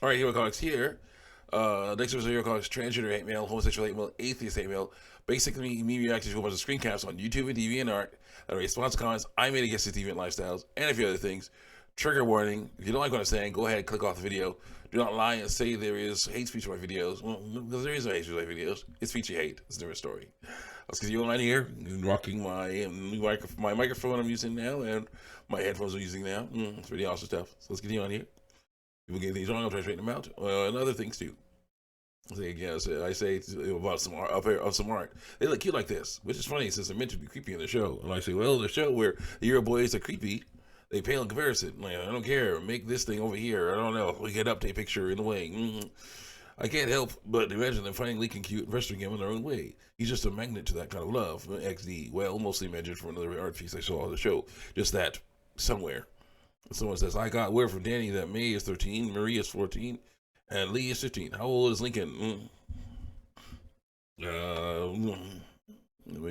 All right, Hero Comics here. Next episode of Hero Comics: Transgender hate mail, homosexual hate mail, atheist hate mail. Basically, me reacting to a bunch of screen caps on YouTube and DeviantArt that are response comments I made against the deviant lifestyles and a few other things. Trigger warning: if you don't like what I'm saying, go ahead and click off the video. Do not lie and say there is hate speech in my videos. Well, because there is no hate speech in my videos. It's speech you hate. It's a different story. Let's get you on here. Rocking my microphone I'm using now and my headphones I'm using now. It's pretty awesome stuff. So let's get you on here. People get things wrong, I'll try to straighten them out. And other things too. I say about some art, of some art. They look cute like this, which is funny since they're meant to be creepy in the show. And I say, well, the show where the Euro boys are creepy, they pale in comparison. Like, I don't care. Make this thing over here. I don't know. We get update picture in the way. I can't help but imagine them finding Lincoln cute and pestering him in their own way. He's just a magnet to that kind of love. XD, well, mostly imagined from another art piece I saw on the show. Just that somewhere. Someone says, I got word from Danny that May is 13, Marie is 14, and Lee is 15. How old is Lincoln? Maybe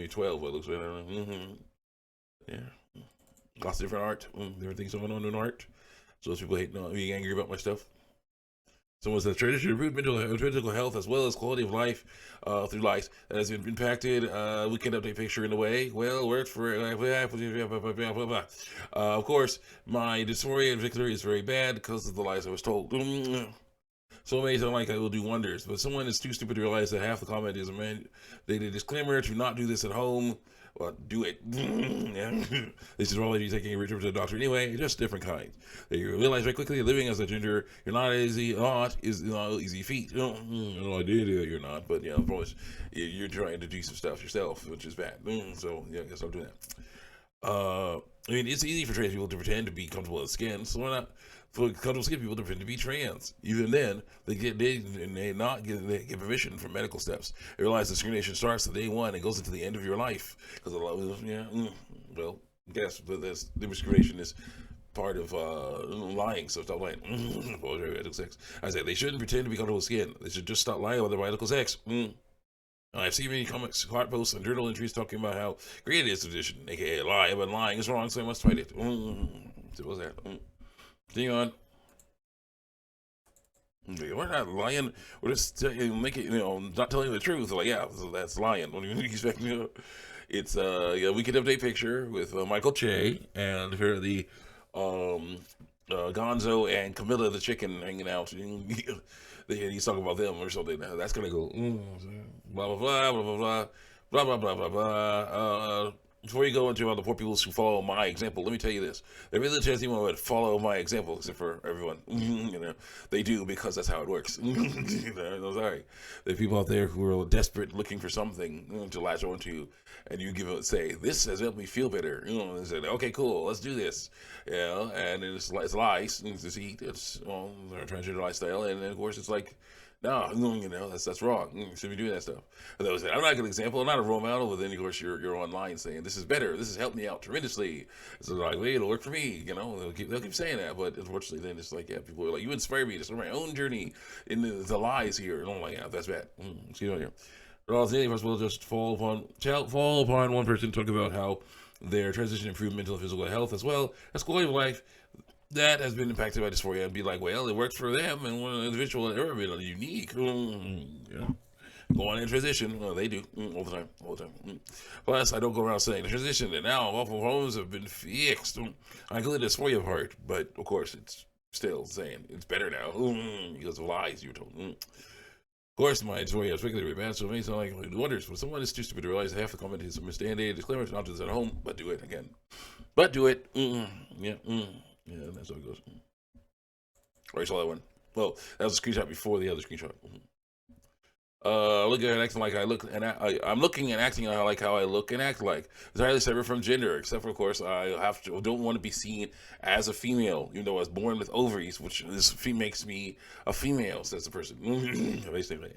12, it looks like. Yeah. Lots of different art. Different things going on in art. So those people being angry about my stuff. Someone says, tradition improved physical health as well as quality of life through life that has been impacted. We can update picture in a way. Well, worked for of course, my dysphoria in particular is very bad because of the lies I was told. So many don't like I will do wonders, but someone is too stupid to realize that half the comment is a mandated disclaimer to not do this at home. Well, do it. This is probably you taking a return to the doctor anyway, just different kinds. You realize very quickly living as a gender, you're not easy feat. No idea that you're not, but of course, you're trying to do some stuff yourself, which is bad. So yeah, I guess I'll do that. I mean, it's easy for trans people to pretend to be comfortable in skin, so why not for comfortable skin people to pretend to be trans? Even then, they get permission for medical steps. They realize discrimination starts the day one and goes into the end of your life. Because well, yes, but the discrimination is part of lying, so stop lying. I said they shouldn't pretend to be comfortable with skin. They should just stop lying about their biological sex. I've seen many comics, heart posts, and journal entries talking about how great it is tradition, aka lie, but lying is wrong, so I must fight it. So what's that? Hang on. We're not lying. We're just making not telling the truth. Like, yeah, so that's lying. What do you expect? It's we can update picture with Michael Che and here the Gonzo and Camilla the chicken hanging out. He's talking about them or something. That's gonna go blah blah blah blah blah blah blah blah blah blah blah. Before you go into all the poor people who follow my example, let me tell you this: there really chance anyone would follow my example, except for everyone. They do because that's how it works. I'm sorry. There are people out there who are desperate, looking for something to latch onto, and you say, "This has helped me feel better." And say, "Okay, cool, let's do this." And it's lies, it's deceit, it's their transgender lifestyle, and then of course it's like. No, that's wrong. You shouldn't be doing that stuff. And that was it. I'm not a good example. I'm not a role model, but then of course you're online saying this is better. This has helped me out tremendously. So like, wait, it'll work for me. They'll keep saying that, but unfortunately, then it's like, yeah, people are like, you inspire me to start my own journey in the lies here. And I'm like, yeah, that's bad. See you here. But all the us will just fall upon one person talk about how their transition improved mental and physical health as well as quality of life that has been impacted by dysphoria and be like, well, it works for them and one individual and everybody unique. Go on in transition. Well, they do all the time. Plus, I don't go around saying the transition and now awful homes have been fixed. I call it dysphoria part, but of course, it's still saying it's better now because of lies you're told. Of course, my dysphoria is particularly bad, so it may sound like wonders, but someone is too stupid to realize half the comment is a misstandard disclaimer, not just at home, but do it again. But do it. Yeah, that's how it goes. I saw that one. Well, that was a screenshot before the other screenshot. Looking and acting like I look, and I'm looking and acting like how I look and act like. It's highly separate from gender, except for, of course, I don't want to be seen as a female, even though I was born with ovaries, which makes me a female. Says the person. Basically,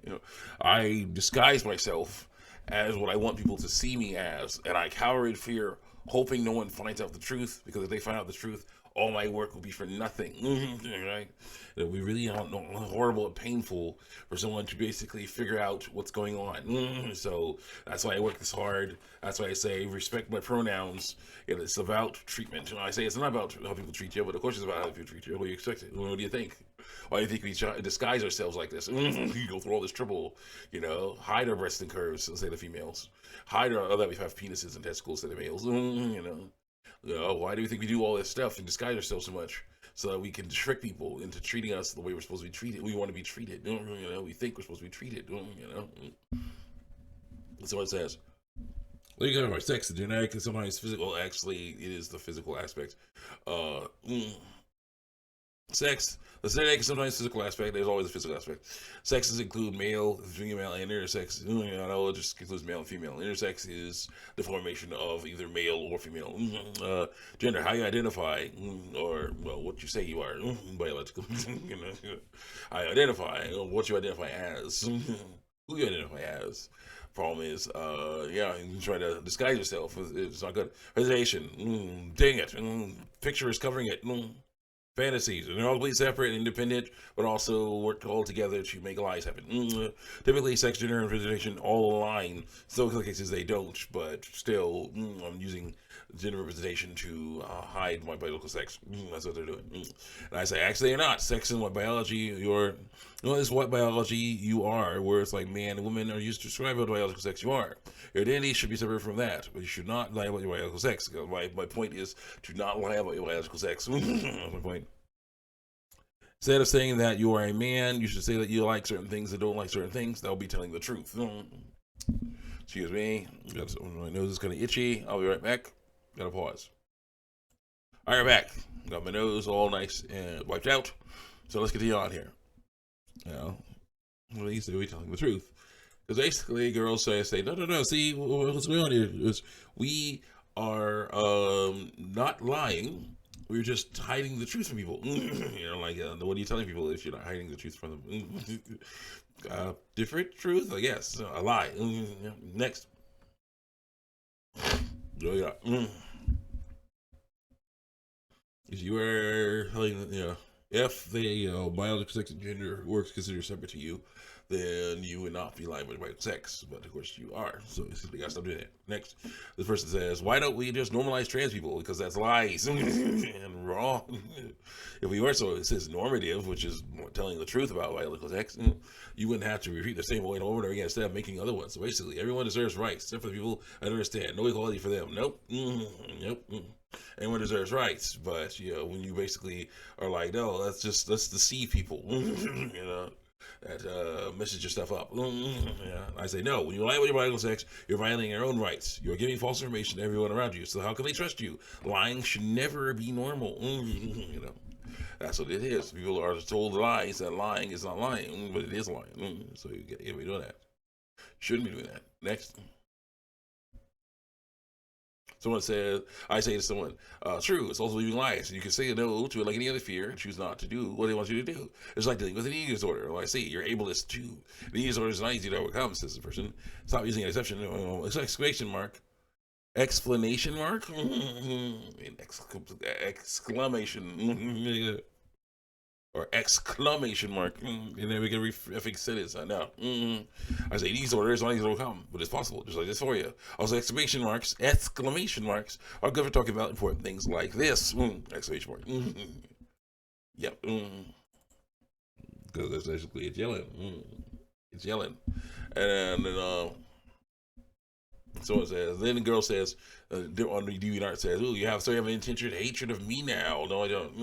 I disguise myself as what I want people to see me as, and I cower in fear, hoping no one finds out the truth, because if they find out the truth, all my work will be for nothing, right? It will be really horrible and painful for someone to basically figure out what's going on. So that's why I work this hard. That's why I say respect my pronouns. It's about treatment. I say it's not about how people treat you, but of course it's about how people treat you. What do you expect? What do you think? Why do you think we try to disguise ourselves like this? You go through all this trouble, hide our breasts and curves instead of females, hide that we have penises and testicles instead of males. Why do you think we do all this stuff and disguise ourselves so much? So that we can trick people into treating us the way we're supposed to be treated. We want to be treated. We think we're supposed to be treated. That's what it says. Well, you got about sex, the genetic, and sometimes physical. Actually, it is the physical aspect. Sex, the genetic, and sometimes physical aspect. There's always a physical aspect. Sexes include male, female, and intersex. It just includes male and female. Intersex is the formation of either male or female. Gender, how you identify, or what you say you are, biological. How you identify, what you identify as, who you identify as. Problem is, you try to disguise yourself. It's not good. Hesitation, dang it. Picture is covering it. Fantasies, and they're all completely separate and independent, but also work all together to make lies happen. Typically, sex, gender, and representation all align. Still, in some cases, they don't, but still, I'm using gender representation to hide my biological sex. That's what they're doing. And I say, actually, you're not. Sex and what biology this is what biology you are, where it's like man and woman are used to describe what biological sex you are. Your identity should be separate from that, but you should not lie about your biological sex. My point is to not lie about your biological sex. That's my point. Instead of saying that you are a man, you should say that you like certain things and don't like certain things. That'll be telling the truth. Excuse me. My nose is kind of itchy. I'll be right back. Gotta pause. All right, back. Got my nose all nice and wiped out. So let's continue on here. What he's telling the truth. Because basically, girls say, no. See, what's going on here is we are not lying. We're just hiding the truth from people. What are you telling people if you're not hiding the truth from them? Different truth, I guess. A lie. Next. If you are, if the biological sex and gender works considered separate to you, then you would not be lying about your sex. But of course you are. So you gotta stop doing it. Next, this person says, why don't we just normalize trans people? Because that's lies and wrong. If we were so, it says normative, which is telling the truth about biological sex, you wouldn't have to repeat the same way over and over again instead of making other ones. So basically, everyone deserves rights, except for the people I understand. No equality for them. Nope. Nope. Everyone deserves rights, but when you basically are like, no, let's deceive people, that messes your stuff up. I say no. When you lie about your biological sex, you're violating your own rights. You're giving false information to everyone around you. So how can they trust you? Lying should never be normal. That's what it is. People are told lies that lying is not lying, but it is lying. So you can't be doing that. Shouldn't be doing that. Next. Someone said, I say to someone, true, it's also leaving lies. You can say no to it like any other fear and choose not to do what they want you to do. It's like dealing with an eating disorder. Well, I say, you're ableist too. The eating disorder is not easy to overcome, says the person. Stop using an exception. Exclamation mark. Explanation mark? Exclamation. Or exclamation mark, and then we can fix sentence. I know. I say these orders not easy to overcome, but it's possible. Just like this for you. Also, exclamation marks are good for talking about important things like this. Exclamation mark. Yep. Because that's basically it's yelling. It's yelling, and then someone says. Then the girl says on the DeviantArt says, "Ooh, you have an intention hatred of me now." No, I don't.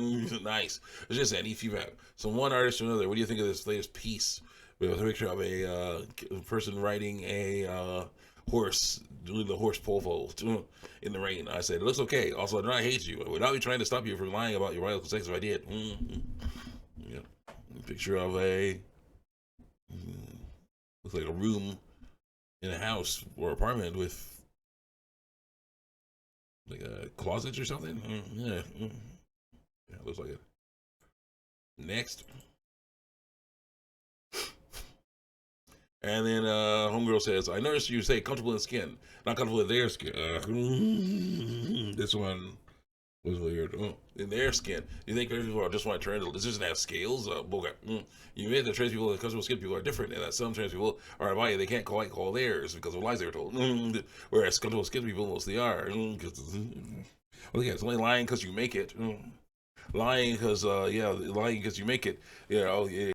Nice. It's just any feedback. So one artist or another. What do you think of this latest piece with a picture of a person riding a horse, doing the horse pole vault in the rain? I said it looks okay. Also, I do not hate you. I would not be trying to stop you from lying about your biological sex if I did. Yeah. Picture of a looks like a room in a house or apartment with like a closet or something. Yeah, looks like it. Next. And then homegirl says, I noticed you say comfortable in skin, not comfortable in their skin. This one was weird. In their skin. You think trans people are just want to turn? This doesn't have scales? Bullcrap. You admit that trans people and comfortable skin people are different, and that some trans people are invited. They can't quite call theirs because of lies they were told. Whereas comfortable skin people mostly are. Well, yeah, it's only lying because you make it. lying because lying because you make it. Yeah, oh yeah.